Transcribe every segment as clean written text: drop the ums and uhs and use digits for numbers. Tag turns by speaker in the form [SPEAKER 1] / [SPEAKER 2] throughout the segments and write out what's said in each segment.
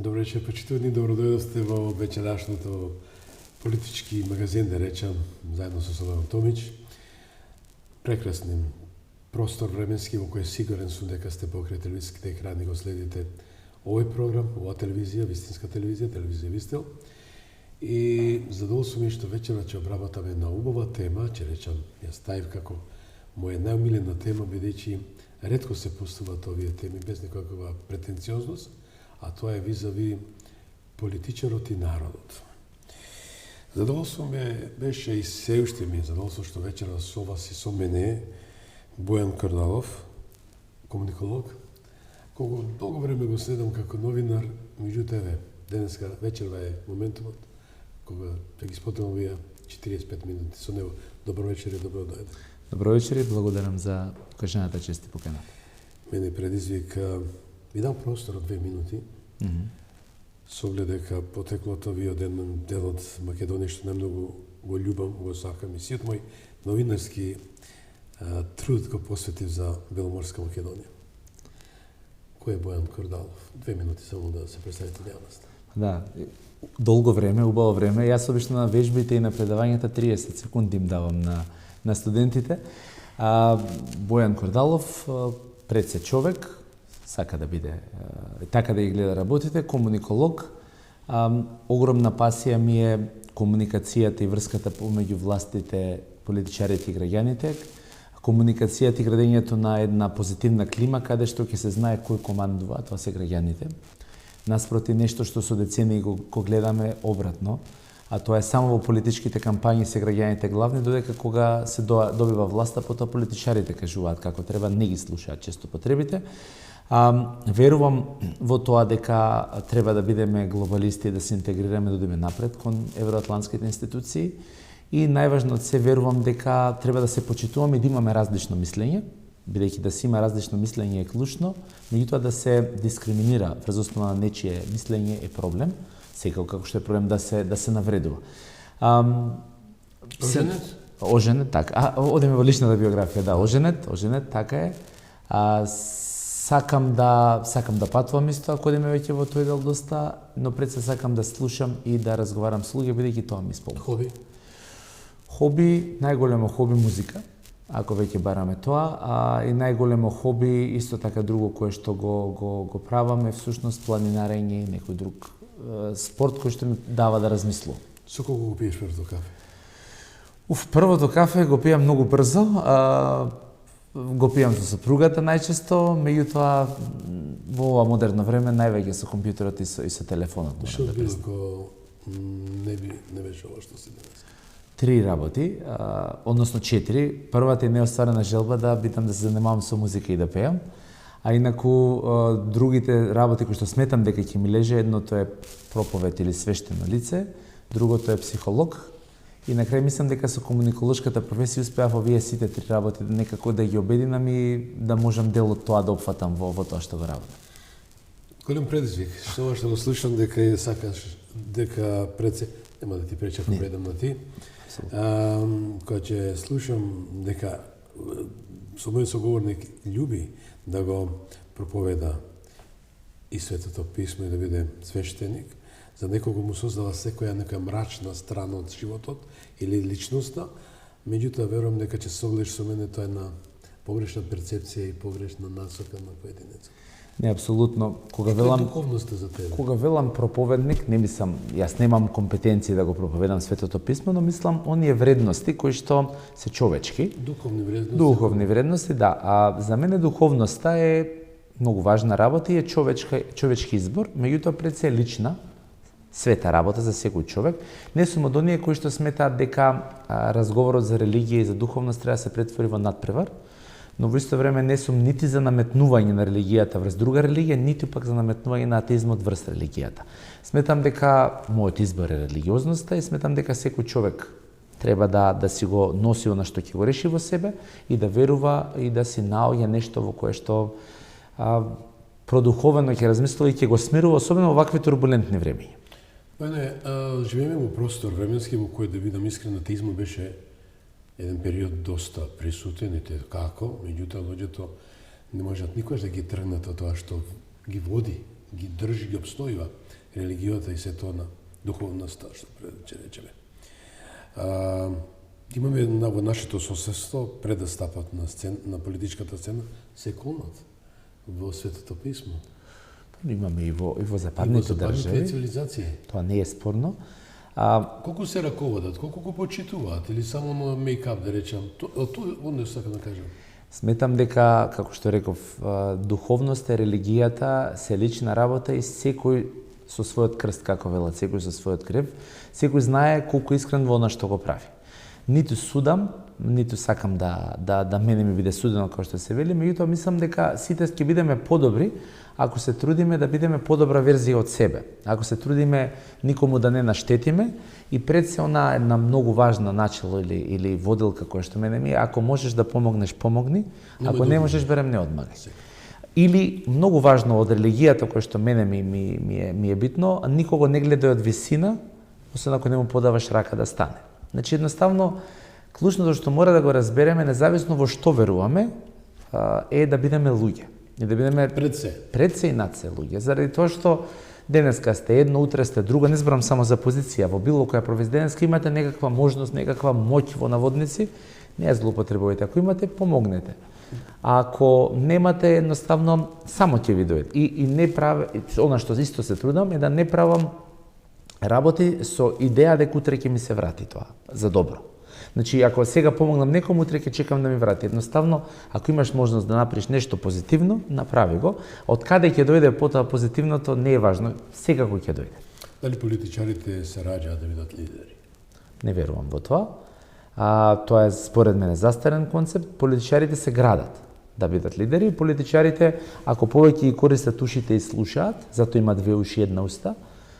[SPEAKER 1] Добро вечер, почитувани, добродојдовте во вечерашното политички магазин, да речам, заедно со Славен Томич. Прекрасен простор временски во кој сигурен сум дека сте покрај телевизиските екрани го следите овој програм, оваа телевизија, вистинска телевизија, телевизија Вистел. И задоволство ми што вечера ќе обработаме на убава тема, ќе речам, ја ставив како моја најомилена тема, бидејќи ретко се постуваат овие теми без никаква претенциозност, а тоа е визави политичарот и народот. Задоволство ме беше и се уште ми задоволство што вечера со вас и со мене Бојан Кордалов, комуниколог, кога долго време го следам како новинар, меѓутоа денеска вечерва е моментумот кога ќе ги споделам овие 45 минути со него. Добро вечер и добро дојде.
[SPEAKER 2] Добро вечер и благодарам за кажаната чести покана.
[SPEAKER 1] Мене предизвика ми дал простор од 2 минути. Со оглед дека потеклото ви од еден дел од Македонија што најмногу го љубам, го сакам и сиот мој новинарски труд го посветив за Беломорска Македонија. Кој е Бојан Кордалов? 2 минути само да се представите јавноста.
[SPEAKER 2] Да, долго време, убаво време. Јас обично на вежбите и на предавањата 30 секунди им давам на студентите. Бојан Кордалов, пред се човек, сака да биде, така да ги гледа работите, комуниколог. Огромна пасија ми е комуникацијата и врската помеѓу властите, политичарите и граѓаните, комуникацијата и градењето на една позитивна клима, каде што ќе се знае кој командува, тоа се граѓаните. Наспроти нешто што со децении го гледаме обратно, а тоа е само во политичките кампањи се граѓаните главни, додека кога се добива власта, потоа политичарите кажуваат како треба, не ги слушаат често потребите. Верувам во тоа дека треба да бидеме глобалисти и да се интегрираме, да одиме напред кон евроатлантските институции. И најважно од се верувам дека треба да се почитуваме и да имаме различно мислење, бидејќи да се има различно мислење е клучно, меѓутоа да се дискриминира врз основа на нечие мислење е проблем, секако како што е проблем да се навредува.
[SPEAKER 1] Оженет?
[SPEAKER 2] Оженет, така. Одеме во личната биографија, да, оженет, така е. Сакам да патувам исто, ако одиме веќе во тој дел доста, но пред се сакам да слушам и да разговарам со луѓе, бидејќи тоа ми исполнува. Хоби, најголемо хоби музика, ако веќе бараме тоа, и најголемо хоби исто така друго кое што го правам е всушност планинарење и некој друг спорт кој што ми дава да размислувам.
[SPEAKER 1] Со колку го пиеш првото кафе?
[SPEAKER 2] Првото кафе го пијам многу брзо, го пијам со сопругата најчесто, меѓутоа во ова модерно време највеќе со компјутерот и со телефонот.
[SPEAKER 1] Што било ако не беше ова што се денес?
[SPEAKER 2] 3 работи, односно 4. Првата е неостварена желба да бидам да се занимавам со музика и да пеам. А инаку другите работи кои што сметам дека ќе ми леже, едното е проповед или свештено лице, другото е психолог. И на крај мислам дека со комуниколошката професија успеав овие сите 3 работи некако да ги обединам и да можам дел од тоа да опфатам во тоа што го работам.
[SPEAKER 1] Голем предизвик. Што што го слушам дека сакаш дека пред се нема да ти преча ако предам на ти. Кога ќе слушам дека со мојот соговорник љуби да го проповеда и Светото писмо и да биде свештеник, за некого му создава секоја нека мрачна страна од животот или личноста, меѓутоа верувам дека ќе согледаш со мене тоа е на погрешна перцепција и погрешна насока на поединецот.
[SPEAKER 2] Не, апсолутно.
[SPEAKER 1] Кога велам духовноста за тебе.
[SPEAKER 2] Кога велам проповедник, не мислам, јас немам компетенции да го проповедам Светото писмо, но мислам оние вредности кои што се човечки. Духовни вредности, да. А за мене духовноста е многу важна работа и е човечки избор, меѓутоа пред се лична, света работа за секој човек. Не сум од оние кои што сметаат дека разговорот за религија и за духовност треба да се претвори во надпревар, но во исто време не сум нити за наметнување на религијата врз друга религија, нити пак за наметнување на атеизмот врз религијата. Сметам дека мојот избор е религиозноста и сметам дека секој човек треба да си го носи она што ќе го реши во себе и да верува и да си наоѓа нешто во кое што продуховено ќе размислува и ќе го смирува, особено во вакви турбулентни времења.
[SPEAKER 1] Живееме во простор временски во кој, да бидам искрен, атеизмот беше еден период доста присутен и како, меѓутоа луѓето не можат никогаш да ги тргнат од тоа што ги води ги држи, ги обстојува религијата и сето на духовноста, што ќе речеме. Имаме во нашето соседство, пред да стапат на политичката сцена, се колнат во Светото писмо.
[SPEAKER 2] Имаме и во западните држави.
[SPEAKER 1] Цивилизации.
[SPEAKER 2] Тоа не е спорно.
[SPEAKER 1] Колку се раководат, колку го почитуваат, или само на мейкап, да речам, тоа не сакам да кажам.
[SPEAKER 2] Сметам дека, како што реков, духовноста, религијата се лична работа и секој со својот крст, како велат, секој со својот крев, секој знае колку искрен во она што го прави. Ниту судам, ниту сакам да мене ми биде судено како што се вели, меѓутоа мислам дека сите ќе бидеме подобри ако се трудиме да бидеме подобра верзија од себе. Ако се трудиме никому да не наштетиме и пред се она една многу важна начело или водилка која што мене ми, ако можеш да помогнеш, помогни, ако не можеш, берем не одмагај. Или многу важно од религијата која што мене ми е битно, никого не гледај од висина, освен ако не му подаваш рака да стане. Значи едноставно клучното што мора да го разбереме, независно во што веруваме, е да бидеме луѓе. И да бидеме пред се и над се луѓе. Заради тоа што денеска сте едно, утре сте друго, не зборам само за позиција, во било која професија денеска имате некаква можност, некаква моќ во наводници, не ја злоупотребувате. Ако имате, помогнете. А ако немате, едноставно само ќе ви дојде. И не прави, она што исто се трудам е да не правам работи со идеја дека утре ќе ми се врати тоа за добро. Значи, ако сега помогнам некому, утре ќе чекам да ми врати. Едноставно, ако имаш можност да направиш нешто позитивно, направи го. Од каде ќе дојде потоа позитивното не е важно, секако ќе дојде.
[SPEAKER 1] Дали политичарите се раѓаат да бидат лидери?
[SPEAKER 2] Не верувам во тоа. Тоа е според мене застарен концепт. Политичарите се градат да бидат лидери. Политичарите, ако повеќе ги користат ушите и слушаат, затоа има две уши и една уста,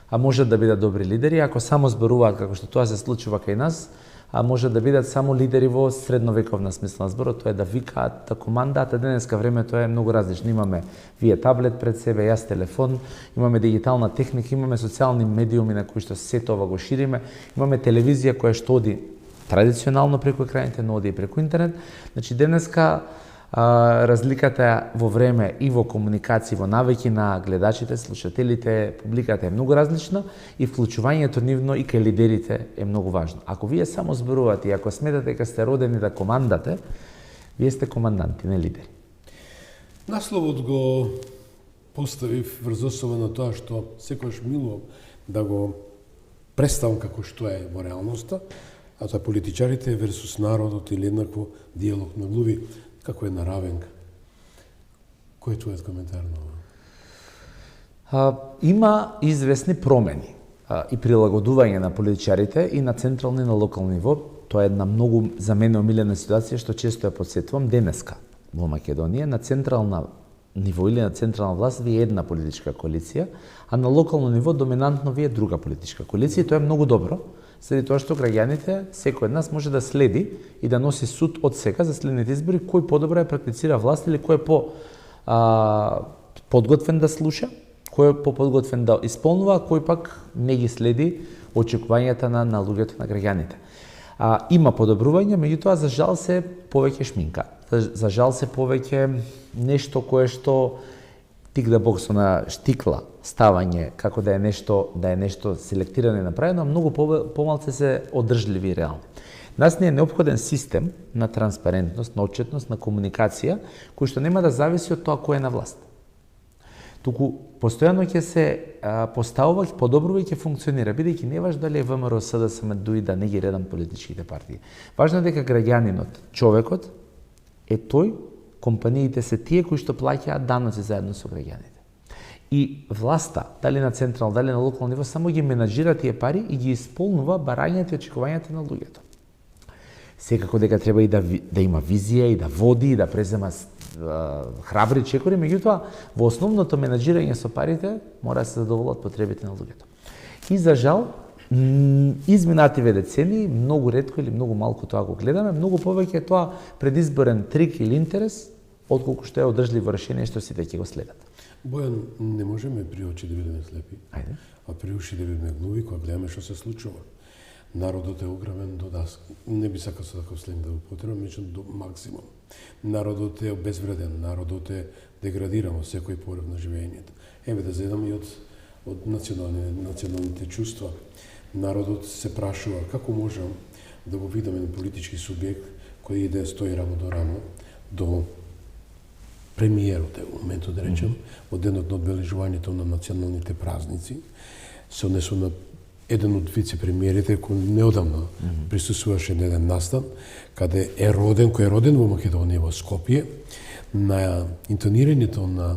[SPEAKER 2] а можат да бидат добри лидери. Ако само зборуваат како што тоа се случува кај нас, а може да бидат само лидери во средновековна смисла на зборот, тоа е да викаат, да командаат, а денеска времето е многу различно. Имаме вие таблет пред себе, јас телефон, имаме дигитална техника, имаме социјални медиуми на кои што се тоа го шириме, имаме телевизија која што оди традиционално преку екраните, но оди и преку интернет. Значи денеска разликата во време и во комуникација, во навики на гледачите, слушателите, публиката е многу различна и вклучувањето нивно и кај лидерите е многу важно. Ако вие само зборувате и ако сметате дека сте родени да командате, вие сте команданти, не лидери.
[SPEAKER 1] Насловот го поставив врз основа на тоа што секогаш милувам да го представам како што е во реалноста, а тоа политичарите версус народот или еднакво диалог на глуви, како една равенка. Кој е твојот коментар на ова?
[SPEAKER 2] Има известни промени и прилагодување на политичарите и на централно и на локално ниво. Тоа е една многу за мене омилена ситуација што често ја потсетувам денеска во Македонија. На централна ниво или на централна власт ви е една политичка коалиција, а на локално ниво доминантно ви е друга политичка коалиција и тоа е многу добро. Следи тоа што граѓаните, секој од нас може да следи и да носи суд од сега за следните избори, кој подобро ја практицира власт или кој е подготвен да слуша, кој е подготвен да исполнува, а кој пак не ги следи очекувањата на луѓето, на граѓаните. Има подобрување, меѓутоа за жал се повеќе шминка. За жал се повеќе нешто кое што тик да бог со на штикла ставање, како да е нешто селектирано и направено, многу помалце се одржливи и реални. Нас не е неопходен систем на транспарентност, на отчетност, на комуникација, кој што нема да зависи од тоа кој е на власт. Туку постојано ќе се поставува, подобрува и ќе функционира, бидејќи не важно дали е ВМРО, СДСМ, ДУИ, да не ги редам политичките партии. Важно е дека граѓанинот, човекот е тој, компаниите се тие кои што плаќаат даноци заедно со граѓаните. И власта, дали на централно, дали на локално ниво, само ги менаџира тие пари и ги исполнува барањата и очекувањата на луѓето. Секако дека треба и да има визија, и да води, и да презема храбри чекори, меѓутоа, во основното менаџирање со парите мора да се задоволат потребите на луѓето. И за жал, изминативе децении, многу ретко или многу малку тоа го гледаме, многу повеќе е тоа предизборен трик или интерес, отколку што е одржливо решение што сите ќе го следат.
[SPEAKER 1] Бојан, не можеме при очи да бидеме слепи,
[SPEAKER 2] Ајде.
[SPEAKER 1] а при уши да бидеме глуви кога гледаме што се случува. Народот е ограмен до даска. Не би сакал со таков сленг да го употребам, меѓутоа до максимум. Народот е обезвреден, народот е деградиран во секој порив на живењето. Еве да зедам и од националните чувства. Народот се прашува како можам да го видам еден политички субјект кој иде стои рамо до рамо до премиерот, во моментот да речем, во денот на одбележувањето на националните празници, се однесува на еден од вице-премиерите кој неодамна присуствуваше на еден настан, каде кој е роден во Македонија, во Скопје, на интонирањето на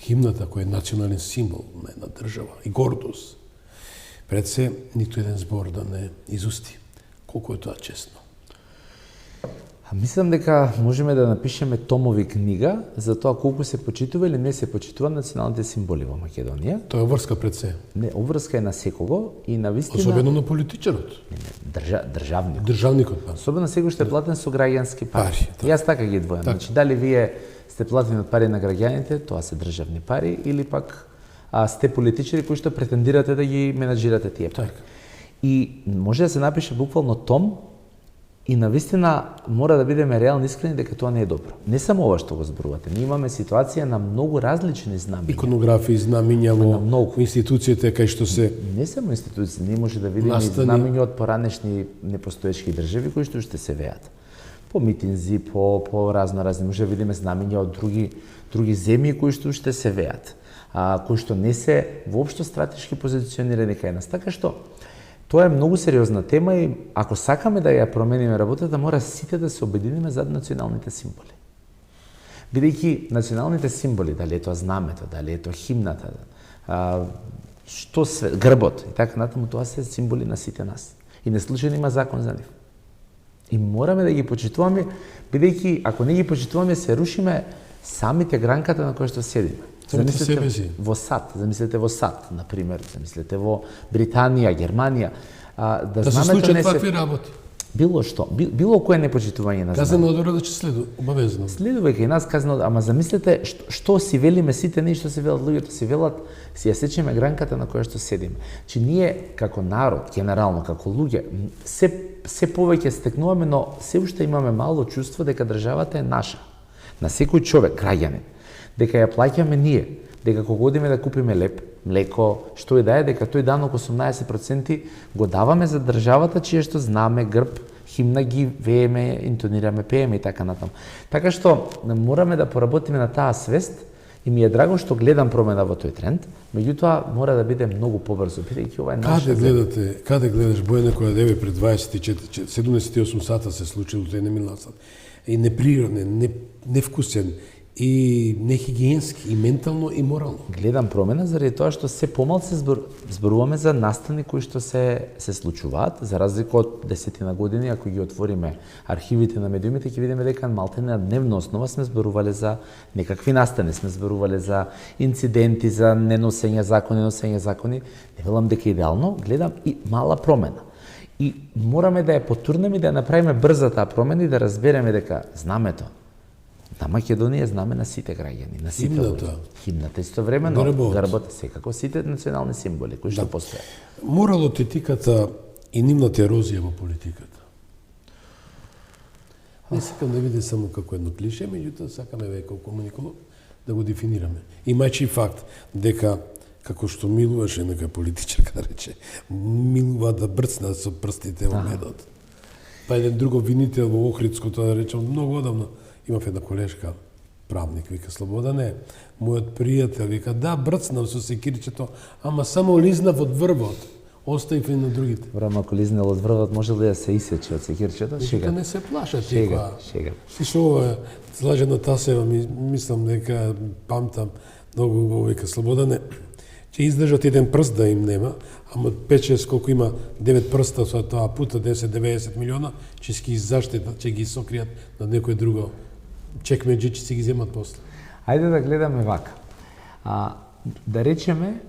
[SPEAKER 1] химната кој е национален символ на една држава и гордост. Пред се, ниту еден збор да не изусти. Колку е тоа честно?
[SPEAKER 2] Мислам дека можеме да напишеме томови книга за тоа колку се почитува или не се почитува националните символи во Македонија.
[SPEAKER 1] Тоа е обврска пред се.
[SPEAKER 2] Не, обврска е на секого и на вистина...
[SPEAKER 1] Особено на политичарот.
[SPEAKER 2] Државникот.
[SPEAKER 1] Државникот, па.
[SPEAKER 2] Особено секој што е платен со граѓански пари.
[SPEAKER 1] Пари,
[SPEAKER 2] Јас така ги двојам. Значи, дали вие сте платени од пари на граѓаните, тоа се државни пари, или пак сте политичари кои што претендирате да ги менаџирате тие пари. И може да се напише буквално том, и навистина мора да бидеме реални искрени дека тоа не е добро. Не само ова што го зборувате, ние имаме ситуација на многу различни знамиња.
[SPEAKER 1] Иконографии, знамиња во институциите кај што се...
[SPEAKER 2] Не само институции, ние може да видиме и знамиња од поранешни непостоечки држави кои што уште се веат. По митинзи, по разни, може да видиме знамиња од други земји кои што уште се веат, кои што не се воопшто стратешки позиционирани кај нас. Така што тоа е многу сериозна тема и ако сакаме да ја промениме работата, мора сите да се обединиме зад националните символи. Бидејќи националните символи, дали е тоа знамето, дали е тоа химната, грбот и така натаму, тоа се символи на сите нас. И не случајно има закон за нив. И мораме да ги почитуваме, бидејќи ако не ги почитуваме, се рушиме самите гранката на која што седиме. Замислете во САД, например, замислете во Британија, Германија,
[SPEAKER 1] да се случат такви работи.
[SPEAKER 2] Било што, било кое непочитување на знамето.
[SPEAKER 1] Казано одбора да ќе следува, обавезно.
[SPEAKER 2] Следува и нас казано, ама замислете што си велиме сите ние, што си велат луѓето, си велат, си ја сечеме гранката на која што седиме. Че ние како народ, генерално како луѓе, се повеќе стекнуваме, но се уште имаме мало чувство дека државата е наша. На секој човек, граѓанин, дека ја плаќаме ние, дека кога одиме да купиме леп, млеко, што и да е, дека тој данок 18% го даваме за државата, чие што знаме, грб, химна ги вееме, интонираме, пееме и така натаму. Така што мораме да поработиме на таа свест и ми е драго што гледам промена во тој тренд, меѓутоа мора да биде многу побрзо, бидејќи ова е наша
[SPEAKER 1] земја. Каде гледаш Бојана која деве пред 78 сата се случило тој немилна сат. И неприроден, невкусен, и нехигиенски, и ментално, и морално.
[SPEAKER 2] Гледам промена заради тоа што се помалку се зборуваме за настани кои што се случуваат, за разлика од 10 години, ако ги отвориме архивите на медиумите, ќе видиме дека малте на дневна основа сме зборувале за некакви настани, сме зборувале за инциденти, за неносење закони. Не велам дека идеално, гледам и мала промена. И мораме да ја потурнеме и да ја направиме брза таа промена и да разбереме дека знамето на Македонија е знаме на сите граѓани, на сите луѓе. Химната истовремено, грбот, секако сите национални символи кои што постојат.
[SPEAKER 1] Моралот, етиката и нивната ерозија во политиката. Не сакам да видим само како едно клише, меѓутоа сакаме веќе комуниколог да го дефинираме. Имајќи факт дека како што милуваше нека политичарка да рече, милува да брцна со прстите во медот. Па еден друг обвинител во Охридското да рече многу одамна. Имав една колешка, правник, вика Слободане, мојот пријател, вика, да, брцнав со секирчето, ама само лизнав од врвот, оставив и на другите.
[SPEAKER 2] Врама, ако лизнал од врвот, може ли да се исече од секирчето?
[SPEAKER 1] Вика, не се плаша текоа.
[SPEAKER 2] Шега.
[SPEAKER 1] Слушай, ова, Слажена Тасева, мислам дека памтам многу убаво, вика Слободане, ќе издржат еден прст да им нема, ама 5-6 колку има 9 прста со тоа пута 10-90 милиона, ќе ги заштитат, ќе ги сокријат на некој друго чекмеџи, ќе си ги земат после.
[SPEAKER 2] Ајде да гледаме вака. Да речеме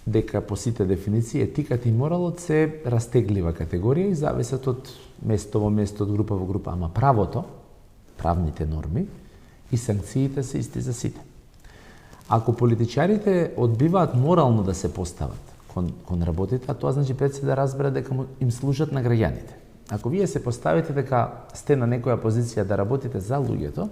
[SPEAKER 2] дека по сите дефиниции етиката и моралот се растеглива категорија и зависат од место во место, од група во група, ама правото, правните норми и санкциите се исти за сите. Ако политичарите одбиваат морално да се постават кон работите, а тоа значи пред се да разберат дека им служат на граѓаните. Ако вие се поставите дека сте на некоја позиција да работите за луѓето,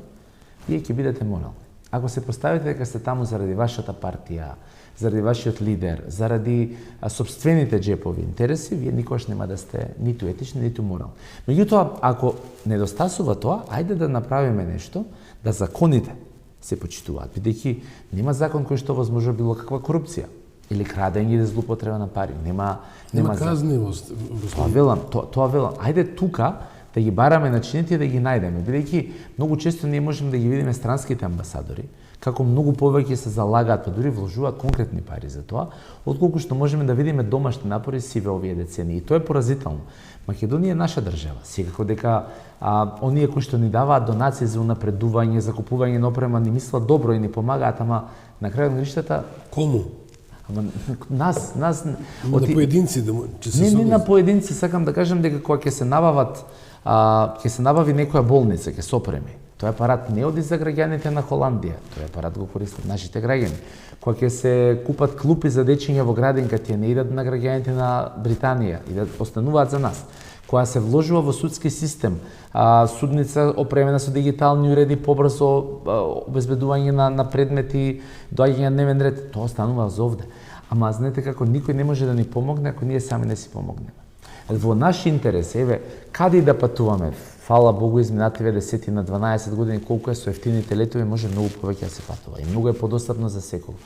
[SPEAKER 2] вие ќе бидете морални. Ако се поставите дека сте таму заради вашата партија, заради вашиот лидер, заради собствените джепови интереси, вие никош нема да сте ниту етични, ниту морални. Меѓутоа, ако недостасува тоа, ајде да направиме нешто да законите се почитуваат, бидејќи нема закон кој што возможува било каква корупција или крадење или злоупотреба на пари. Нема
[SPEAKER 1] казнивост.
[SPEAKER 2] Тоа велам. Ајде тука да ги бараме начините и да ги најдеме, бидејќи многу често ние можеме да ги видиме странските амбасадори како многу повеќе се залагаат, па дури вложуваат конкретни пари за тоа, отколку што можеме да видиме домашни напори сиве овие децении. И тоа е поразително. Македонија е наша држава. Секако дека оние кои што ни даваат донации за унапредување, за купување на опрема, ни мислат добро и ни помагаат, ама на крајот на гриштата
[SPEAKER 1] Кому?
[SPEAKER 2] Ама нас
[SPEAKER 1] на поединци че се
[SPEAKER 2] не на поединци, сакам да кажам дека кога ќе се набават ќе се набави некоја болница, ќе се опреми. Тој апарат не оди за граѓаните на Холандија, тој апарат го користат нашите граѓани. Кога ќе се купат клупи за дечиња во градинка, тие не идат на граѓаните на Британија, идат остануваат за нас. Кога се вложува во судски систем, судница опремена со дигитални уреди, побрзо обезбедување на предмети, доаѓање на дневен ред, тоа останува за овде. Ама знаете како никој не може да ни помогне ако ние сами не си помогнеме. Во наш интерес, каде и да патуваме, фала Богу, изминативе 10 на 12 години, колку е со ефтините летови, може многу повеќе да се патува и многу е подостапно за секого.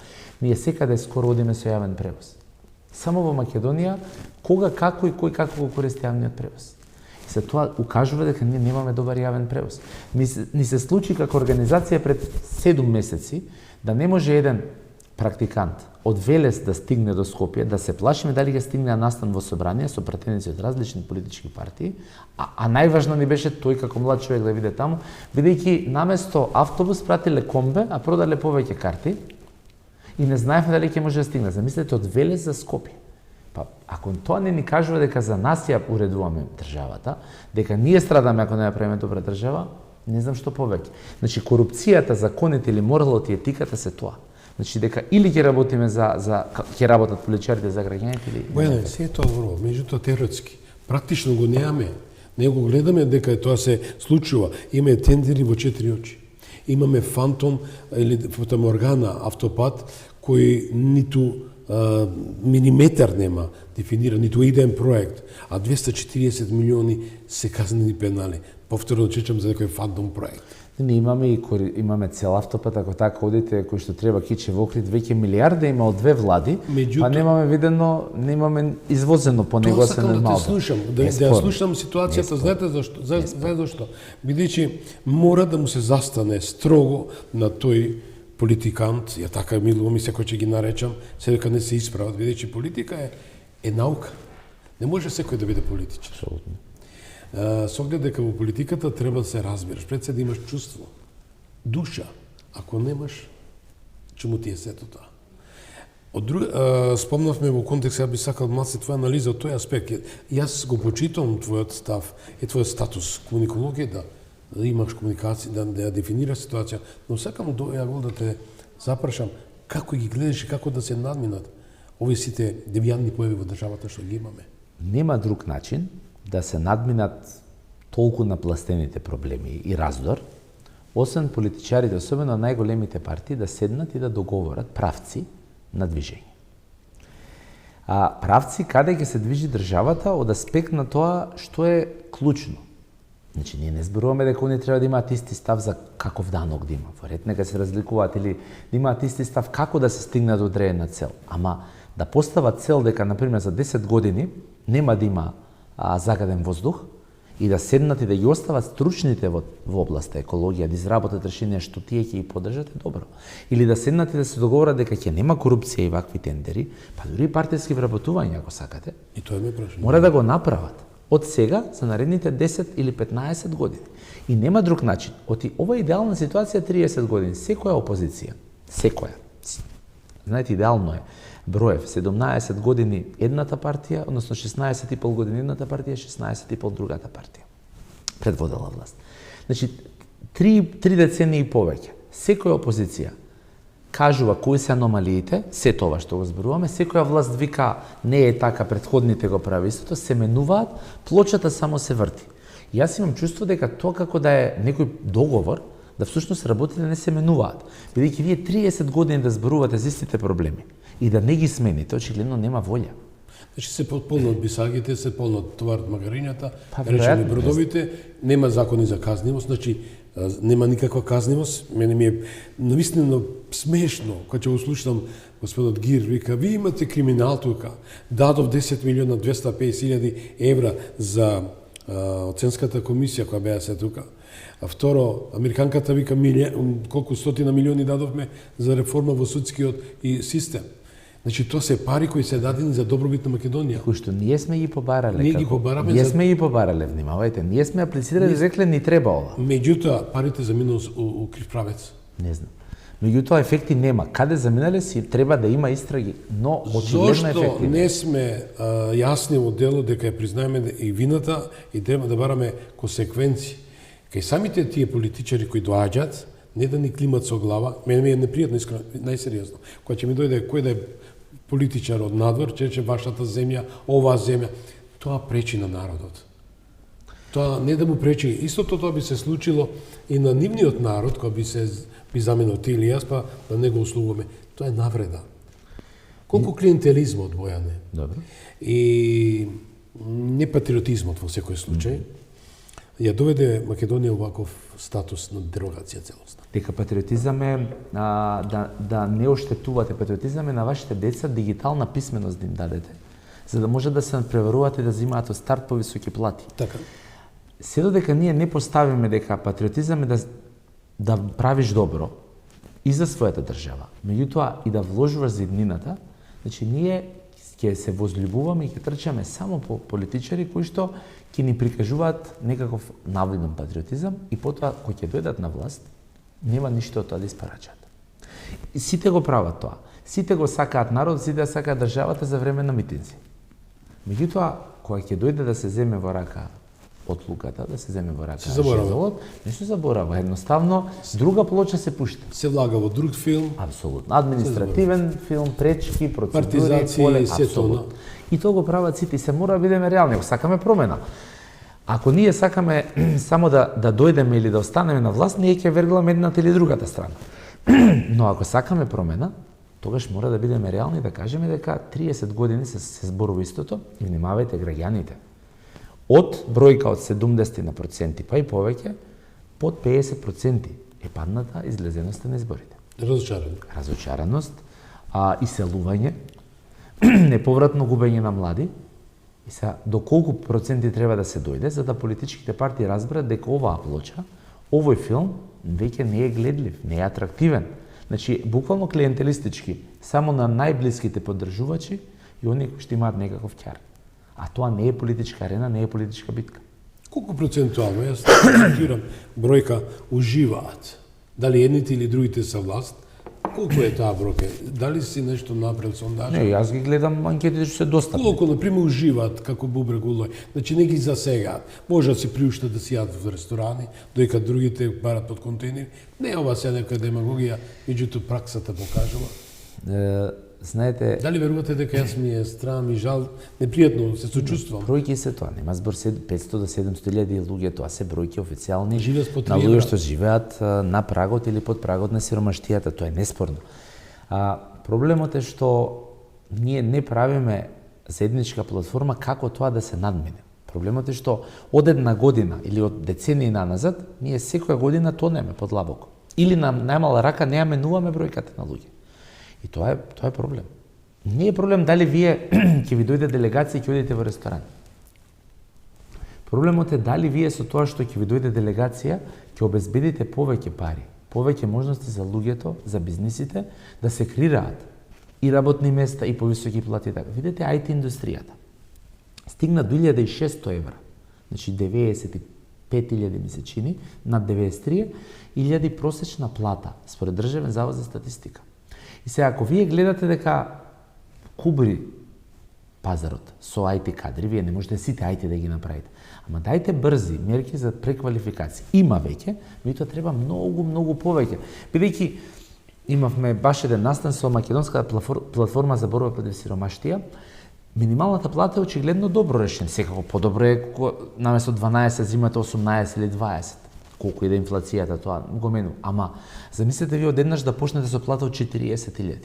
[SPEAKER 2] Ние секаде скоро одиме со јавен превоз. Само во Македонија, кога, како и кој како го користи јавниот превоз. И се тоа укажува дека ние немаме добар јавен превоз. Ни се случи како организација пред 7 месеци да не може еден практикант од Велес да стигне до Скопје, да се плашиме дали ќе стигне на настан во собрание со пратеници од различни политички партии, а најважно ни беше тој како млад човек да биде таму, бидејќи наместо автобус пратиле комбе, а продале повеќе карти и не знаевме дали ќе може да стигне. Замислете од Велес за Скопје. Па ако тоа не ни кажува дека за нас ја уредуваме државата, дека ние страдаме ако не ја правиме добра држава, не знам што повеќе. Значи корупцијата, законите или моралот и етиката се тоа. Значи дека или ќе работиме ќе работат политичарите за граѓаните или
[SPEAKER 1] Бојане, се е тоа добро, меѓутоа теоретски. Практично го немаме. Не го гледаме дека тоа се случува. Имаме тендери во 4 очи. Имаме фантом или фотоморгана автопат кој ниту милиметар нема дефиниран, ниту идеен проект, а 240 милиони се казнени пенали. Повторно чечам за некој фантом проект.
[SPEAKER 2] Ние имаме цел автопат, ако така одите, кој што треба Киче во Охрид, веќе милиарда има од две влади, па немаме видено, немаме извозено по него се нормално.
[SPEAKER 1] Тоа сакам да те слушам, да слушам ситуацијата, знаете зашто? Зашто? Бидејќи мора да му се застане строго на тој политикант, ја така милува ми секој ќе ги наречам, се дека не се исправат, бидејќи политика е наука. Не може секој да биде политичар.
[SPEAKER 2] Апсолутно.
[SPEAKER 1] Со оглед дека во политиката треба да се разбираш, пред се да имаш чувство, душа. Ако немаш, чему ти е сето тоа? Спомнавме во контекст, ја би сакал малце твоја анализа од тој аспект. Јас го почитувам твојот став и твојот статус комуникологија, да имаш комуникација, да ја дефинираш ситуација, но сакам да те запрашам како ги гледаш и како да се надминат овие сите девијанни појави во државата што ги имаме.
[SPEAKER 2] Нема друг начин да се надминат толку напластените проблеми и раздор, освен политичарите, особено најголемите партии, да седнат и да договорат правци на движење. Правци каде ќе се движи државата од аспект на тоа што е клучно. Значи, ние не зборуваме дека они треба да имаат исти став за каков данок да има. Во ред нека се разликуваат или да имаат исти став како да се стигне до одредена цел. Ама да постават цел дека, например, за 10 години нема да има загаден воздух и да седнат и да ги остават стручните во областа екологија, да изработат решенија што тие ќе ги поддржат, е добро. Или да седнат и да се договорат дека ќе нема корупција и вакви тендери, па дури партиски вработувања, ако сакате.
[SPEAKER 1] И тоа ме прашање.
[SPEAKER 2] Мора да го направат од сега за наредните 10 или 15 години. И нема друг начин. Оти ова е идеална ситуација 30 години. Секоја опозиција, секоја. Знаете, идеално е. Броев 17 години едната партија, односно 16,5 години едната партија, 16,5 другата партија. Предводела власт. Значи, 3 децении и повеќе. Секоја опозиција, кажува кои се аномалиите, се тоа што го зборуваме, секоја власт вика не е така, претходните го прави истото, се менуваат, плочата само се врти. И јас имам чувство дека тоа како да е некој договор, да всушност работите не се менуваат. Бидејќи вие 30 години да зборувате за истите проблеми и да не ги смените, очигледно нема волја.
[SPEAKER 1] Значи се полнат бисагите, се полнат товарот магарињата,
[SPEAKER 2] веројатно,
[SPEAKER 1] бродовите, нема закони за казнивост, значи нема никаква казнивост. Мене ми е навистина смешно кога ќе го слушам господот Гир, вика, ви имате криминал тука. Дадов 10.250.000 евра за оценската комисија која беа се тука. А второ, американката вика колку стотина милиони дадовме за реформа во судскиот и систем. Значи тоа се пари кои се дадени за добробит на Македонија.
[SPEAKER 2] Кои што ние сме ги побарале.
[SPEAKER 1] Ние ги побараме.
[SPEAKER 2] Ние сме ги побарале, внимавајте. Ние сме аплицирали и рекле ни треба ова.
[SPEAKER 1] Меѓутоа парите заминаа у крив правец.
[SPEAKER 2] Не знам. Меѓутоа ефекти нема. Каде заминале си треба да има истраги, но очигледно ефекти.
[SPEAKER 1] Зошто не сме јасни во дело дека ја признаеме и вината и треба да бараме консеквенции. Кај самите тие политичари кои доаѓаат, не да ни климат со глава, мене ми е непријатно, искрено, најсериозно. Кога ќе ми дојде кој да е политичар од надвор, ќе рече вашата земја, оваа земја, тоа пречи на народот. Тоа не да му пречи, истото тоа би се случило и на нивниот народ, кој би заменил ти или јас, па да не го услугуваме. Тоа е навреда. Колку клиентелизмот, Бојане,
[SPEAKER 2] Добро.
[SPEAKER 1] и непатриотизмот во секој случај, ја доведе Македонија оваков статус на дерогација целосна.
[SPEAKER 2] Дека патриотизам е да не оштетувате. Патриотизам е на вашите деца дигитална писменост да им дадете, за да може да се надпреваруваат и да земаат од старт повисоки плати.
[SPEAKER 1] Така.
[SPEAKER 2] Се додека ние не поставиме дека патриотизам е да правиш добро и за својата држава, меѓутоа и да вложуваш за иднината, значи ние ќе се возљубуваме и ќе трчаме само по политичари кои што ќе ни прикажуваат некаков наводен патриотизам и потоа кога ќе дојдат на власт, нема ништо од тоа да испарачат. И сите го прават тоа. Сите го сакаат народ, сите ја сакаат државата за време на митинзи. Меѓутоа, кога ќе дојде да се земе во рака одлуката, да се земе во рака жезлот, не се заборава. Едноставно, друга плоча се пушта.
[SPEAKER 1] Се влага во друг филм.
[SPEAKER 2] Апсолутно. Административен филм, пречки, процедури,
[SPEAKER 1] партизација, се тоа.
[SPEAKER 2] И тоа го прават сите и се мора да бидеме реални, ако сакаме промена. Ако ние сакаме само да дојдеме или да останеме на власт, ние ќе вергламе едната или другата страна. Но ако сакаме промена, тогаш мора да бидеме реални, да кажеме дека 30 години се зборува истото и внимавајте граѓаните. Од бројка од 70% па и повеќе, под 50% е падната излезеноста на изборите. Разочараност, иселување, неповратно губење на млади, и са до колку проценти треба да се дојде за да политичките партии разберат дека оваа плоча, овој филм веќе не е гледлив, не е атрактивен. Значи, буквално клиентелистички, само на најблиските поддржувачи и оние кои што имаат некаков ќар. А тоа не е политичка арена, не е политичка битка.
[SPEAKER 1] Колку процентуално, јас цитирам бројка, уживаат? Дали едните или другите са власт? Колку е таа бројка? Дали си нешто направил сондажа?
[SPEAKER 2] Не, јас ги гледам анкетите што се достапни.
[SPEAKER 1] Колку, например, уживаат како бубрек улој? Значи, не ги засегаат. Може да си приуштат да си јадат во ресторани, доека другите барат под контейнери. Не ова се нека демагогија, меѓутоа праксата покажува.
[SPEAKER 2] Знаете...
[SPEAKER 1] Дали верувате дека јас ми е стран и жал, непријатно се сочувствувам?
[SPEAKER 2] Бројки се тоа, нема збор 500 до 700.000 луѓе, тоа се бројки официјални
[SPEAKER 1] на
[SPEAKER 2] луѓе што живеат на прагот или под прагот на сиромаштијата, тоа е неспорно. Проблемот е што ние не правиме заедничка платформа како тоа да се надмине. Проблемот е што од една година или од децении наназад, ние секоја година тонеме подлабоко. Или на најмала рака не ја менуваме бројката на луѓе. И тоа е проблем. Не е проблем дали вие ќе ви дојде делегација и ќе одите во ресторан. Проблемот е дали вие со тоа што ќе ви дојде делегација ќе обезбедите повеќе пари, повеќе можности за луѓето, за бизнисите да се креираат и работни места и повисоки плати. Видете IT индустријата. Стигна до 1600 евра. Значи 95.000 ми се чини, над 93.000 просечна плата според Државен завод за статистика. И сега, ако вие гледате дека кубри пазарот со IT кадри, вие не можете сите IT да ги направите. Ама дајте брзи мерки за преквалификација. Има веќе, меѓутоа треба многу повеќе. Бидејќи имавме баш еден настан со македонската платформа за борба против сиромаштија. Минималната плата е очигледно добро решение. Секако подобро е наместо 12 зимате 18 или 20. Колку и да инфлацијата, тоа го мену. Ама, замислете ви одеднаш да почнете со плата од 40.000.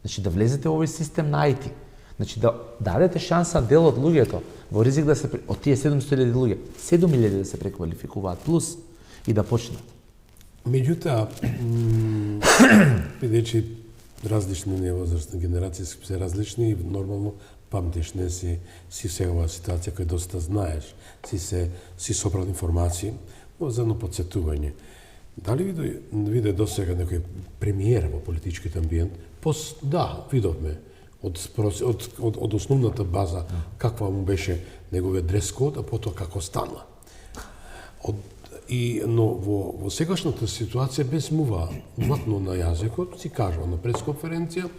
[SPEAKER 2] Значи да влезете во овој систем на IT. Значи да дадете шанса дел од луѓето во ризик да се од тие 700.000 луѓе, 7.000 да се преквалификуваат плюс и да почнат.
[SPEAKER 1] Меѓутоа, бидејќи различни невозрастни генерации се различни и нормално памтиш, не си сегава ситуација која доста знаеш, си собрал информации, за едно подсетување. Дали виде досега некој премиер во политичкиот амбиент? Да, видовме. Од основната база, каква му беше неговиот дрес-код, а потоа како стана. Но во сегашната ситуација без муватно на јазикот, си кажува на пресконференција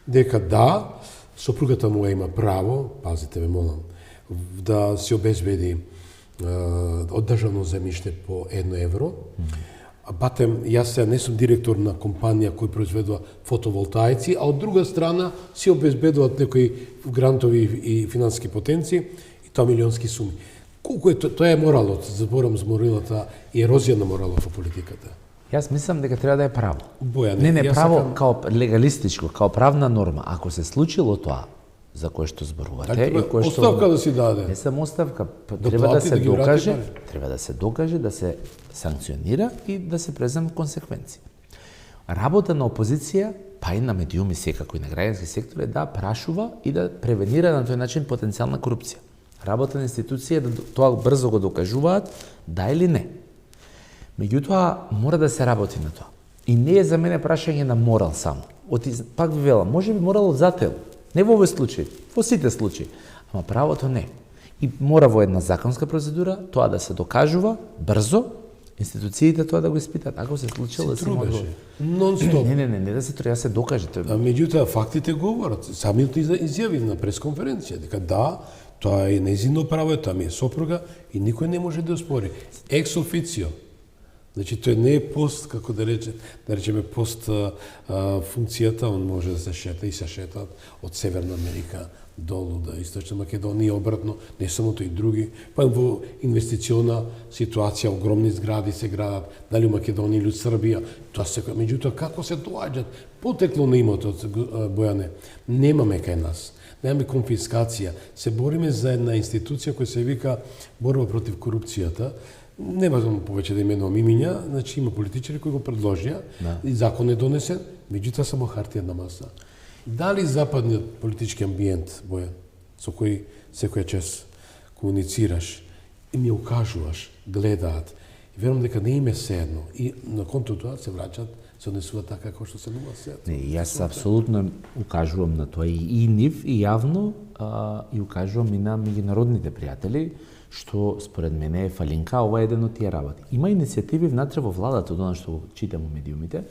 [SPEAKER 1] дека да, сопругата му има право, пазите ме молам, да се обезбеди од државно земјиште по 1 евро. Батем, јас сега не сум директор на компанија кој произведува фотоволтаици, а од друга страна си обезбедуваат некои грантови и финансиски потенции и тоа милионски суми. Колку е тоа е моралот, зборам за моралата и ерозија на моралот во политиката.
[SPEAKER 2] Јас мислам дека треба да е право.
[SPEAKER 1] Бојане,
[SPEAKER 2] не право као легалистичко, као правна норма. Ако се случило тоа за кое што зборувате и кое што
[SPEAKER 1] оставка да си даде.
[SPEAKER 2] Не само оставка, треба да се докаже, да се санкционира и да се преземат консеквенции. Работа на опозиција, па и на медиуми секако и на граѓански сектор е да прашува и да превенира на тој начин потенцијална корупција. Работа на институција е да тоа брзо го докажуваат, да или не. Меѓутоа, мора да се работи на тоа. И не е за мене прашање на морал само. Пак ви велам, може би моралот зател. Не во овој случај, во сите случаи. Ама правото не. И мора во една законска процедура тоа да се докажува брзо, институциите тоа да го испитат. Ако се случило да се
[SPEAKER 1] трудеше. Нон-стоп.
[SPEAKER 2] Не да се труди, се докаже.
[SPEAKER 1] А меѓутоа фактите говорат. Самиот изјави на пресконференција дека да, тоа е нејзино право, тоа ми е сопруга и никој не може да оспори. Екс официо. Значи, тој не е пост, како да речеме пост функцијата, он може да се шета и се шетат од Северна Америка долу до Источна Македонија и обратно, не само тој и други. Па во инвестициона ситуација, огромни згради се градат, дали во Македонија или Србија, тоа се, меѓутоа како се доаѓаат потекло на имотот, Бојане, немаме кај нас. Немаме конфискација. Се бориме за една институција која се вика борба против корупцијата. Не важно повеќе да именувам имиња, значи има политичари кои го предложија и закон е донесен, меѓутоа само хартија на маса. Дали западниот политички амбиент, Бојан, со кој секоја час комуницираш и ми укажуваш, гледаат, и верувам дека не им е седно и на конто тоа се враќаат, се однесуваат така како што се нема сед.
[SPEAKER 2] Не, јас апсолутно укажувам на тоа и нив и јавно и укажувам и на меѓународните пријатели, што според мене е фалинка, ова е еден од тие работи. Има иницијативи внатре во владата, од она што го читам во медиумите,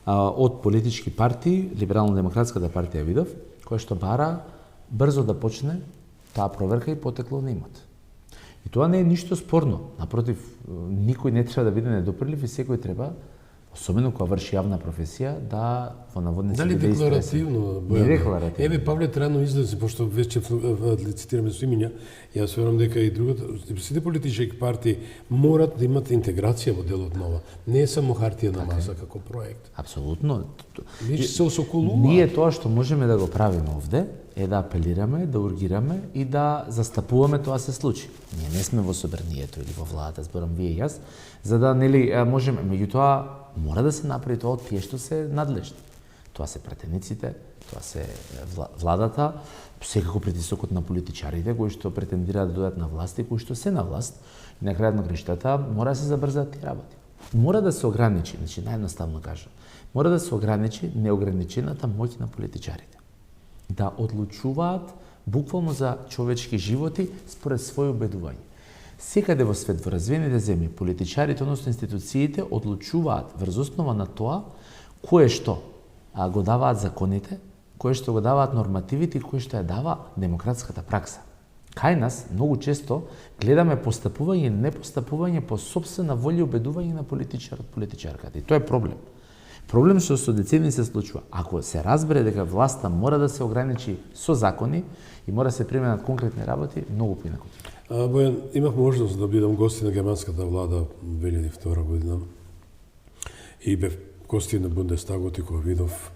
[SPEAKER 2] од политички партии, Либерално-демократската партија видов, која што бара брзо да почне таа проверка и потекло на имот. И тоа не е ништо спорно. Напротив, никој не треба да биде недопрлив и секој треба, особено кога врши јавна професија, да во наводници
[SPEAKER 1] дали декларативно,
[SPEAKER 2] не декларативно.
[SPEAKER 1] Еве Павле Трано излезе, пошто веќе цитираме со имиња, јас верувам дека и другата, сите политички партии морат да имат интеграција во делот нова. Не е само хартија на маса како проект.
[SPEAKER 2] Апсолутно.
[SPEAKER 1] Веќе се осоколува.
[SPEAKER 2] Ние тоа што можеме да го правиме овде е да апелираме, да ургираме и да застапуваме тоа се случи. Ние не сме во собранието или во владата, зборам вие и јас, за да нели можеме, меѓутоа мора да се направи тоа од тие што се надлежни. Тоа се претениците, тоа се владата, секако притисокот на политичарите кои што претендираат да дојдат на власт и кои што се на власт. И на крајот на криштата мора да се забрзаат тие работи. Мора да се ограничи, значи наједноставно кажам, мора да се ограничи неограничената моќ на политичарите. Да одлучуваат буквално за човечки животи според своје убедување. Секаде во свет, во развиените земји, политичарите, односно институциите, одлучуваат врз основа на тоа кое што го даваат законите, кое што го даваат нормативите и кое што ја дава демократската пракса. Кај нас, многу често, гледаме постапување и непостапување по собствена волја и убедување на политичарот, политичарката. И тоа е проблем. Проблем што со децени се случува. Ако се разбере дека власта мора да се ограничи со закони и мора да се применат конкретни работи, многу поинаку.
[SPEAKER 1] Бојан, имав можност да бидам гости на германската влада 2002 година и бев гости на Бундестагот и кога видов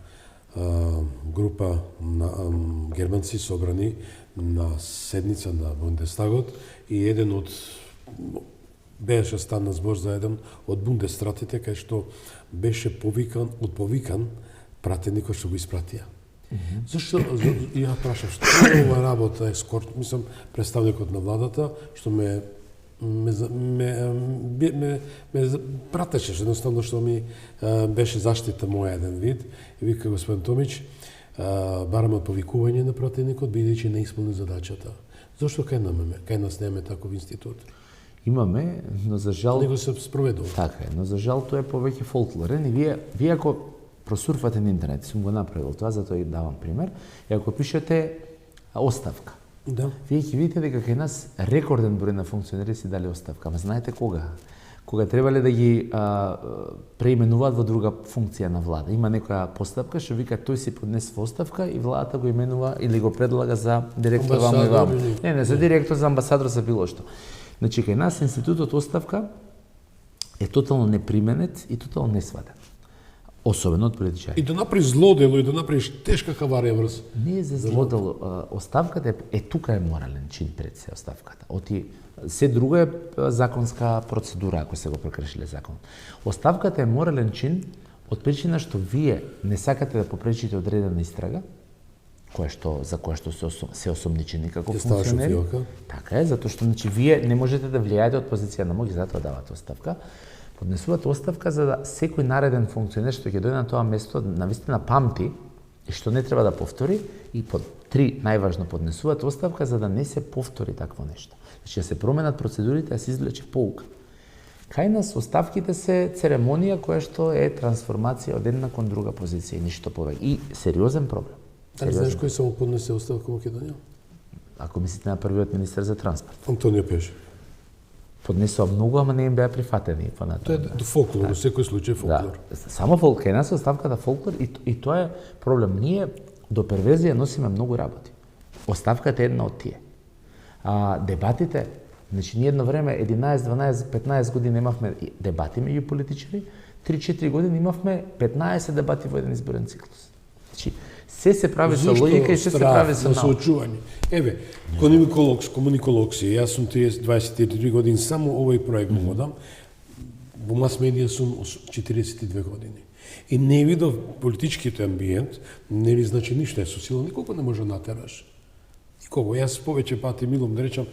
[SPEAKER 1] група на германци собрани на седница на Бундестагот и еден од беше стана збор за еден од бундестратите кај што беше повикан пратеникот што го испратија. Зашто ја прашав што ова работа е мислам представникот на владата што ме пратеше, едноставно што ми беше заштита моја еден вид и вика господин Томич, бараме повикување на пратеникот бидејќи не исполни задачата. Зошто кај нас немаме таков институт?
[SPEAKER 2] Имаме, но за жал
[SPEAKER 1] него се спроведува.
[SPEAKER 2] Така е, но за жал тоа е повеќе фолклорен и вие ако просурфате на интернет, сум го направил тоа, затоа и давам пример, и ако пишете оставка,
[SPEAKER 1] да,
[SPEAKER 2] вие ќе видите дека кај нас рекорден број на функционери си дали оставка. Ама знаете кога? Кога требале да ги преименуваат во друга функција на влада. Има некоја поставка што вика тој си поднесува оставка и владата го именува или го предлага за директор вамо и вамо. Не, за директор, за амбасадор, за било што. Значи, кај нас институтот оставка е тотално неприменет и тотално несваден. Особено од политичари.
[SPEAKER 1] И да направиш злодело и да направиш тешка хаварија врз.
[SPEAKER 2] Не е за злодело. Оставката е тука е морален чин пред се оставката. Се друго е законска процедура ако се го прекршиле закон. Оставката е морален чин од причина што вие не сакате да попречите одредена истрага, за која што се осомничени како функционери. Така е, затоа што вие не можете да влијаете од позиција на моќ, затоа давате оставка. Поднесувате оставка за да секој нареден функционер што ќе дојде на тоа место навистина памти и што не треба да повтори и под три најважно поднесувате оставка за да не се повтори такво нешто. Значи да се променат процедурите, да се извлече поука. Кај нас оставките се церемонија која што е трансформација од една кон друга позиција и ништо повеќе. И сериозен проблем.
[SPEAKER 1] Дали знаеш кој само поднесе оставка во Македонија?
[SPEAKER 2] Ако мислите на првиот министер за транспорт.
[SPEAKER 1] Антонио Пешев.
[SPEAKER 2] Поднесува многу, ама не им беа прифатени.
[SPEAKER 1] Тоа е фолклор, во секој случај фолклор.
[SPEAKER 2] Да, само фолклор, кај нас оставката фолклор и тоа е проблем. Ние до перверзија носиме многу работи. Оставката е една од тие. Дебатите, значи ние едно време 11, 12, 15 години имавме дебати меѓу политичари, 3-4 години имавме 15 дебати во еден изборен циклус. Значи се прави со логика и се прави со
[SPEAKER 1] соочување. Еве, комуникологси, јас сум 23 години, само овој проект го водам. Во мас медија сум 42 години. И не видов политичкиот амбиент, не ви значи ништо, со сила никого не може натераш. Никого. Јас повеќе пати милом да речам,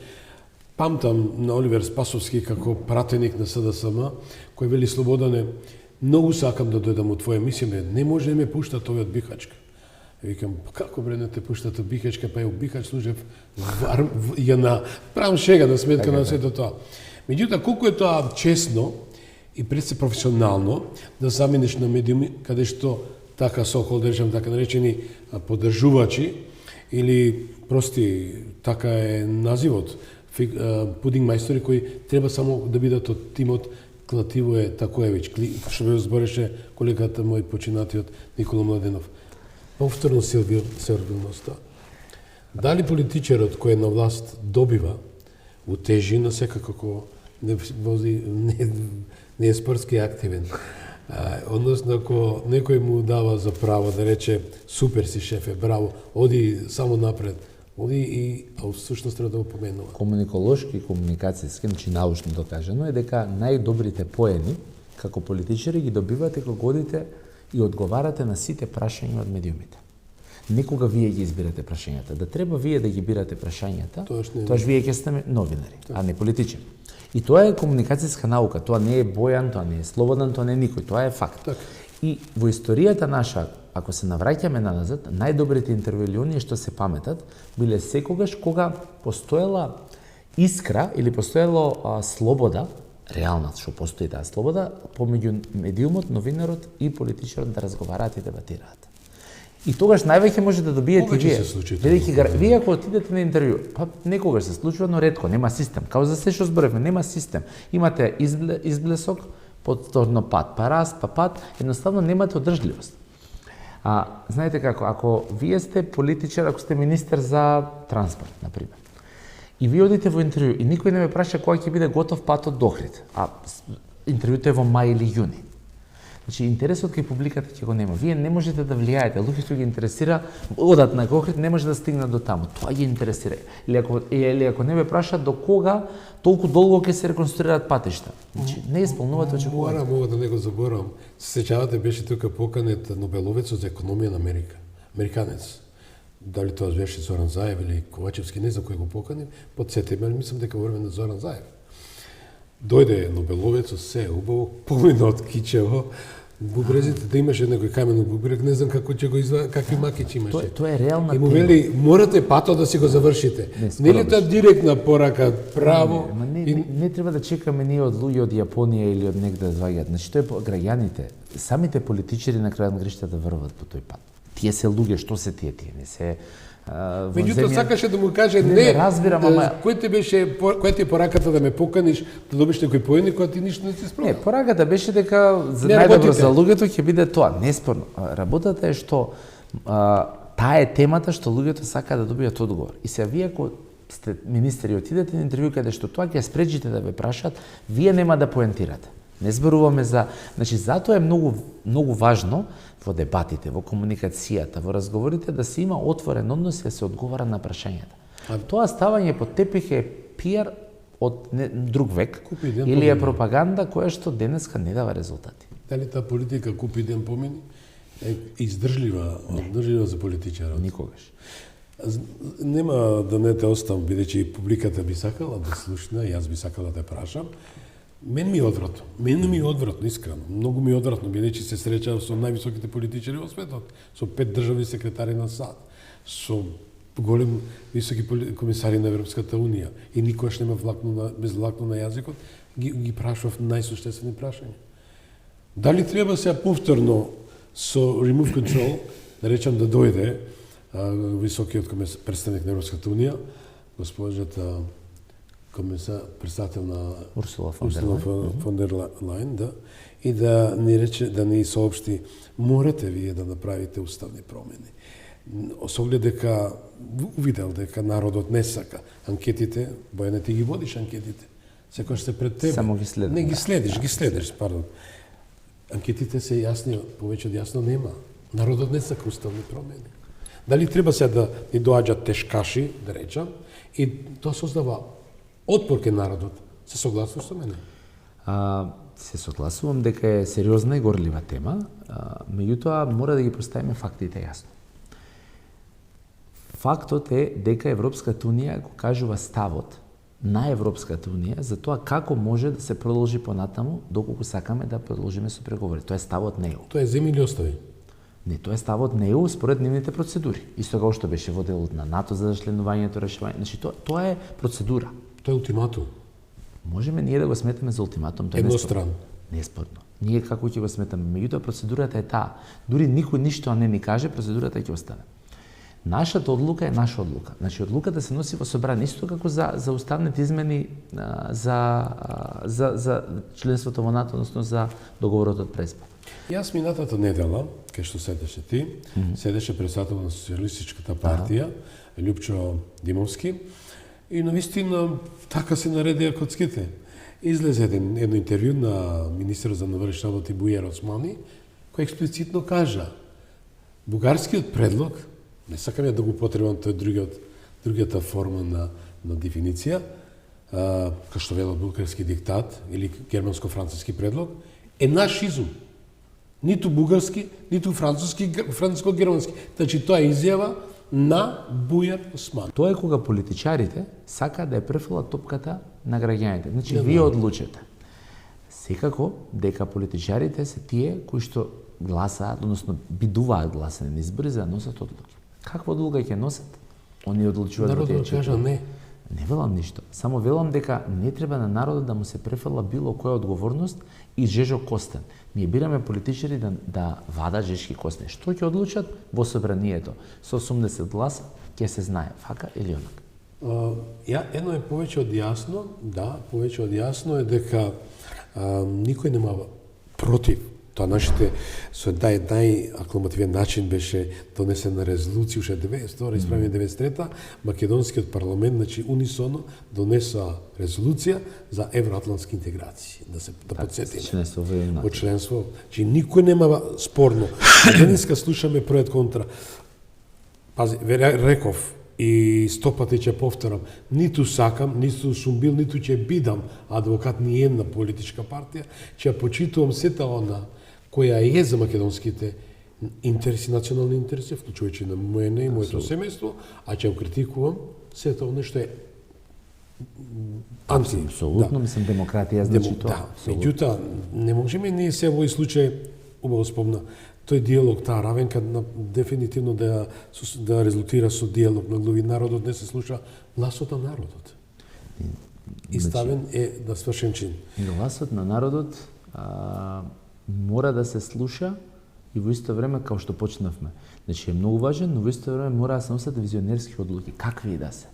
[SPEAKER 1] памтам на Оливер Спасовски како пратеник на СДСМ, кој вели Слободане, многу сакам да дојдам од твоја мисија, не може да ме пуштат овој од Бихачка. Викам, како бре не те пуштат од Бихачка, па и од Бихач служев правам шега на сметка на сето тоа. Меѓутоа, колку е тоа честно и пред се професионално да замениш на медиуми каде што така сокол, да речем така наречени поддржувачи или прости така е називот, пудинг мајстори кои треба само да бидат од тимот Клативое Такоевич, што ве збореше колегата мој починатиот Никола Младенов. Повторно сервилноста. Дали политичарот кој е на власт добива утежи, но секако не е спортски активен. Односно, ако некој му дава за право да рече супер си шефе, браво, оди само напред, оди и всушност треба да го поменува.
[SPEAKER 2] Комуниколошки и комуникацијски, значи научно докажано е дека најдобрите поени како политичари ги добивате кога одите и одговарате на сите прашања од медиумите. Никога вие ги избирате прашањата. Да треба вие да ги бирате прашањата, тоаш вие ќе сте новинари, а не политичари. И тоа е комуникацијска наука, тоа не е Бојан, тоа не е Слободан, тоа не е никој, тоа е факт.
[SPEAKER 1] Так.
[SPEAKER 2] И во историјата наша, ако се навраќаме назад, најдобрите интервјујани што се паметат, биле секогаш кога постоела искра или постоело слобода, реална што постои таа слобода, помеѓу медиумот, новинарот и политичарот да разговараат и дебатираат. И тогаш највеќе може да добиете вие. Вие ако отидете на интервју, па некогаш се случува, но ретко, нема систем. Као за се што зборевме, нема систем. Имате изблесок, повторно пат, па раст, па пат, едноставно немате одржливост. Знаете како, ако вие сте политичар, ако сте министер за транспорт, например, и вие одите во интервју и никој не ме праша кога ќе биде готов патот до Охрид, а интервјуто е во мај или јуни. Значи, интересот кај публиката ќе го нема. Вие не можете да влијаете, луѓето ги интересира, одат на Охрид, не може да стигнат до таму. Тоа ги интересира. Или ако не ме прашат до кога толку долго ќе се реконструираат патишта. Значи, не исполнуваат очекувањата.
[SPEAKER 1] Мога да не го заборам. Се сеќавате, беше тука поканет Нобеловецот за економија на Америка. Американец. Дали тоа беше Зоран Заев или Ковачевски, не знам кој го покани, подсетиме, мислам дека време на Зоран Заев. Дојде Нобеловецот, се убаво, помина од Кичево, бубрезите, да имаше некој камен бубрег, не знам како ќе го извади, какви макичи имаше.
[SPEAKER 2] Тоа е реална
[SPEAKER 1] тема. И му вели, морате патот да си го завршите. Нели тоа директна порака, право?
[SPEAKER 2] Не треба да чекаме ние од луѓе од Јапонија или од негде да доаѓаат. Значи, тоа е граѓаните, самите политичари на крајот на гришта да врват по тој пат. Тие се луѓе, што се тие? Не се
[SPEAKER 1] Меѓутоа сакаше да му каже
[SPEAKER 2] не разбирам, ама
[SPEAKER 1] која ти е пораката да ме поканиш да добиш некој поени кога ти ништо не си справил?
[SPEAKER 2] Не, пораката беше дека најдобро за луѓето ќе биде тоа, неспорно. Работата е што таа е темата што луѓето сакаат да добијат одговор. И сега вие ако сте министри отидете на интервју каде што тоа ќе спречите да ве прашаат, вие нема да поентирате. Не зборуваме за, значи затоа е многу важно во дебатите, во комуникацијата, во разговорите да се има отворен однос и да се одговара на прашањата. Тоа ставање под тепих е пиар од друг век или е пропаганда која што денеска не дава резултати.
[SPEAKER 1] Дали таа политика купи ден помини е издржлива за политичарот?
[SPEAKER 2] Никогаш.
[SPEAKER 1] Нема да не те оставам, бидејќи и публиката би сакала да слушна, јас би сакала да те прашам. Мен ми е одвратно, искрено. Многу ми е одвратно, бидејќи се среќавам со највисоките политичари во светот, со 5 државни секретари на САД, со голем високи комисари на Европската Унија и никогаш нема без влакно на јазикот, ги прашав најсуштествени прашања. Дали треба сега повторно со remove control, да речам да дојде високиот представник на Европската Унија, госпожата председател на
[SPEAKER 2] Урсула
[SPEAKER 1] фон дер Лајн, да, и да ни рече, да ни соопшти, морате вие да направите уставни промени. Со оглед дека увидел дека народот не сака анкетите, Бојане ти ги водиш анкетите. Секогаш се пред тебе.
[SPEAKER 2] Само ги следиш.
[SPEAKER 1] Не ги следиш, пардон. Анкетите се јасни, повеќе од јасно нема. Народот не сака уставни промени. Дали треба сега да ни доаѓаат тешкаши, да речам, и тоа создава отпор кај народот. Се согласуваш со мене?
[SPEAKER 2] Се согласувам дека е сериозна и горлива тема, меѓутоа мора да ги поставиме фактите јасно. Фактот е дека Европската Унија го кажува ставот на Европската Унија за тоа како може да се продолжи понатаму доколку сакаме да продолжиме со преговори. Тоа е ставот на ЕУ.
[SPEAKER 1] Тоа е земи или остави?
[SPEAKER 2] Не, тоа е ставот на ЕУ според нивните процедури. Исто како што беше во делот на НАТО за членувањето, решавање. Значи тоа е процедура.
[SPEAKER 1] Тоа е ултиматум.
[SPEAKER 2] Можеме ние да го сметаме за ултиматум, тоа е
[SPEAKER 1] едностранно.
[SPEAKER 2] Неспорно. Ние како ќе го сметаме? Меѓутоа процедурата е таа. Дури никој ништо не ни каже, процедурата ќе остане. Нашата одлука е наша одлука. Значи одлуката се носи во собрание исто како за уставните измени за членството во НАТО, односно за договорот од Преспа.
[SPEAKER 1] Јас минатата недела, кај што седеше ти, седеше председател на Социјалистичката партија, Љупчо Димовски, и навистина така се наредија коцките. Излезе едно интервју на министерот за внатрешни работи Бујар Османи, кој експлицитно кажа бугарскиот предлог, не сакам ја да го потребам тој другата форма на дефиниција, како што велел бугарски диктат или германско-француски предлог, е наш изум. Ниту бугарски, ниту француско-германски. Значи тоа е изјава на Бујар Османи.
[SPEAKER 2] Тоа е кога политичарите сакаат да ја префрлат топката на граѓаните. Значи вие одлучете. Секако дека политичарите се тие кои што гласаат, односно бидуваат гласани на избори за да носат одлуки. Каква одлука ќе носат? Они одлучуваат во тие
[SPEAKER 1] четири. Кажа не.
[SPEAKER 2] Не велам ништо. Само велам дека не треба на народот да му се префрла било која одговорност и жежо костен. Ние бираме политичари да вадат жешки костен. Што ќе одлучат во собранието? Со 80 гласа ќе се знае, вака или онака.
[SPEAKER 1] Едно е повеќе од јасно, да, повеќе од јасно е дека Никој нема против. Тоа нашите со најакламативен начин беше донесена резолуција уште 92 исправени 93-та, македонскиот парламент значи унисоно донесоа резолуција за евроатлантски интеграции, да потсетиме.
[SPEAKER 2] Членство во
[SPEAKER 1] Во членство, че никој нема спорно. Денеска слушаме проект контра. Пази, реков и 100 пати ќе повторам, ниту сакам, ниту сум бил, ниту ќе бидам адвокат ни една политичка партија, ќе почитувам сета она која е за македонските интереси, национални интереси, вклучувајќи на мене и моето семејство, а ќе критикувам сето она што е анти.
[SPEAKER 2] Апсолутно, мислам, демократија значи тоа.
[SPEAKER 1] Меѓутоа, не можеме ние се во овој случај, убаво спомна, тој диалог, таа равенка дефинитивно да резултира со диалог на глави. Народот не се слуша гласот на народот. И ставен е да свршен чин.
[SPEAKER 2] Гласот на народот мора да се слуша и во исто време како што почнавме. Значи е многу важен, но во исто време мора да се носат визионерски одлуки, какви и да се.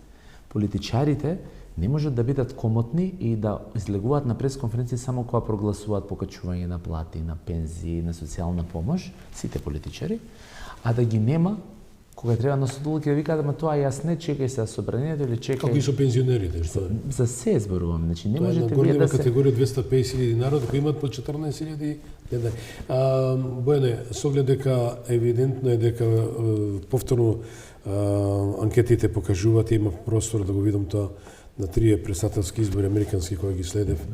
[SPEAKER 2] Политичарите не можат да бидат комотни и да излегуваат на пресконференции само кога прогласуваат покачување на плати, на пензии, на социјална помош, сите политичари, а да ги нема кога треба носат одлуки да викаат, ама тоа јас не чекај се собранието или чекај.
[SPEAKER 1] Како и со пензионерите, што е?
[SPEAKER 2] За се зборувам, значи не
[SPEAKER 1] Тоа
[SPEAKER 2] можете
[SPEAKER 1] вие
[SPEAKER 2] да се
[SPEAKER 1] категорија 250.000 народ кои имаат по 14.000 денари. Бојане, со оглед дека евидентно е дека повторно анкетите покажуваат, има простор да го видам тоа на трие председателски избори американски кои ги следев,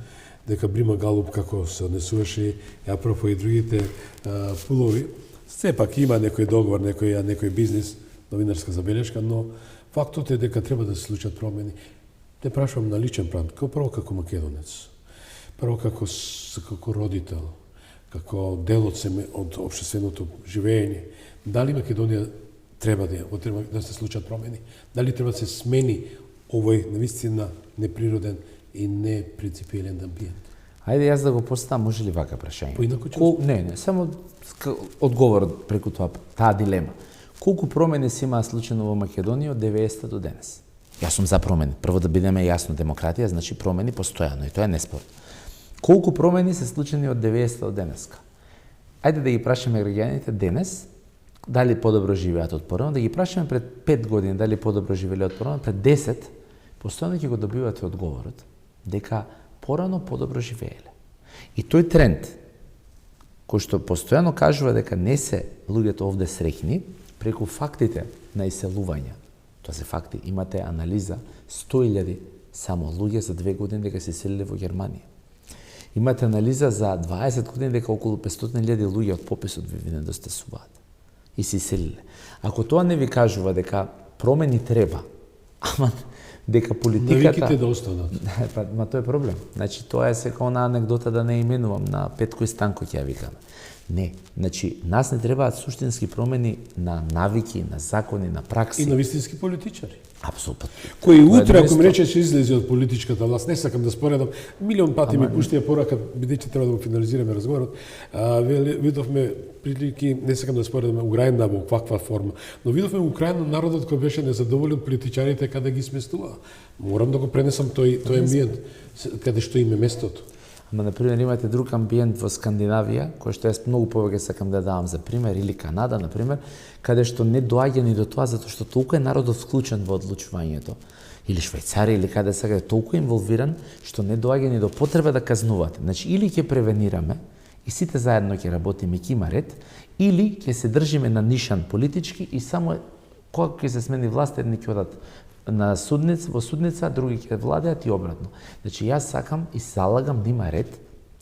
[SPEAKER 1] дека Брима Галуп како се однесуваше, и апропо и другите пулови, сепак има некој договор, некој бизнис, новинарска забелешка, но фактот е дека треба да се случат промени. Те прашувам на личен план, прво како македонец, прво како родител, како дел од општественото живење, дали Македонија треба да се случат промени, дали треба да се смени овој навистина неприроден и непринципиелен амбиент.
[SPEAKER 2] Ајде јас да го поставам, може ли вака прашање?
[SPEAKER 1] Поинаку ќе
[SPEAKER 2] Не, само одговор преку таа дилема. Колку промени се имаа случено во Македонија од 90 до денес? Јас сум за промени. Прво да бидеме јасно, демократија значи промени постојано и тоа е неспорно. Колку промени се случени од 90 до денеска? Ајде да ги прашаме граѓаните денес дали подобро живеат од порано, да ги прашаме пред 5 години дали подобро живееле од порано, пред 10 постојано ќе го добивате одговорот дека порано подобро живееле. И тој тренд кој што постојано кажува дека не се луѓето овде среќни преку фактите на иселување. Тоа се факти, имате анализа 100.000 само луѓе за 2 години дека се иселиле во Германија. Имате анализа за 20 години дека околу 500.000 луѓе од пописот ви недостасуваат и се иселиле. Ако тоа не ви кажува дека промени треба, ама дека политиката...
[SPEAKER 1] Навиките да останат.
[SPEAKER 2] Ма тоа е проблем. Значи, тоа е сега она анекдота да не именувам, на Петко и Станко ќе ја викаме. Не, значи, нас не требаат суштински промени на навики, на закони, на пракси.
[SPEAKER 1] И на вистински политичари.
[SPEAKER 2] Апсолутно.
[SPEAKER 1] Кои утре, ако ми рече, ќе излезе од политичката власт, не сакам да споредам, милион пати ми пуштија порака, бидејќи треба да го финализираме разговорот, видовме прилики, не сакам да споредам Украина во каква форма, но видовме Украина народот кој беше незадоволен од политичарите каде ги сместува. Морам да го пренесам тој амбиент, каде што им е местото.
[SPEAKER 2] Ама, например, имате друг амбиент во Скандинавија, кој што јас многу повеќе сакам да давам за пример, или Канада, например, каде што не доаѓа ни до тоа, затоа што толку е народот вклучен во одлучувањето, или Швајцарија, или каде сега е толку инволвиран, што не доаѓа ни до потреба да казнувате. Значи, или ќе превенираме, и сите заедно ќе работиме, ќе има ред, или ќе се држиме на нишан политички и само кога ќе се смени власт, едни ќе одат на во судница, други ќе владеат и обратно. Значи, јас сакам и залагам да има ред,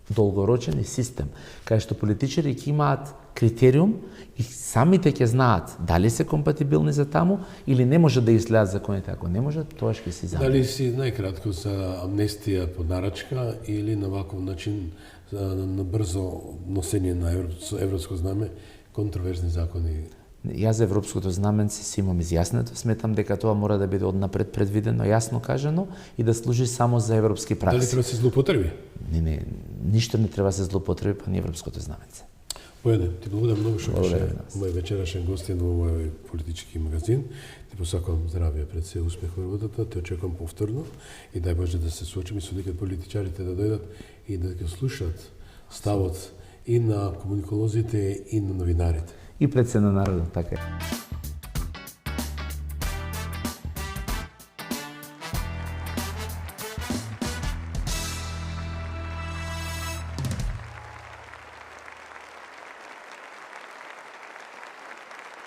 [SPEAKER 2] долгорочен и систем, кај што политичари ќе имаат критериум и самите ќе знаат дали се компатибилни за таму или не може да изгледат законите. Ако не можат, тоа ќе се изамени.
[SPEAKER 1] Дали си најкратко за амнестија по нарачка или на ваков начин на брзо носење на европско знаме контроверзни закони?
[SPEAKER 2] Јас за европското знаменце си имам изјаснето, сметам дека тоа мора да биде однапред предвидено, јасно кажано и да служи само за европски пракси.
[SPEAKER 1] Дали треба да се злоупотреби?
[SPEAKER 2] Не, ништо не треба да се злоупотреби, па ни европското знаменце.
[SPEAKER 1] Бојане, ти благодарам многу што беше
[SPEAKER 2] Благодарам вас.
[SPEAKER 1] мој вечерашен гостин во мој политички магазин. Ти посакувам здравје пред се, успех во работата, те очекувам повторно и дај Боже да се соочиме со некои политичарите да дојдат и да ги слушаат ставот и на комуниколозите и на новинарите.
[SPEAKER 2] И пред се на народот, така е.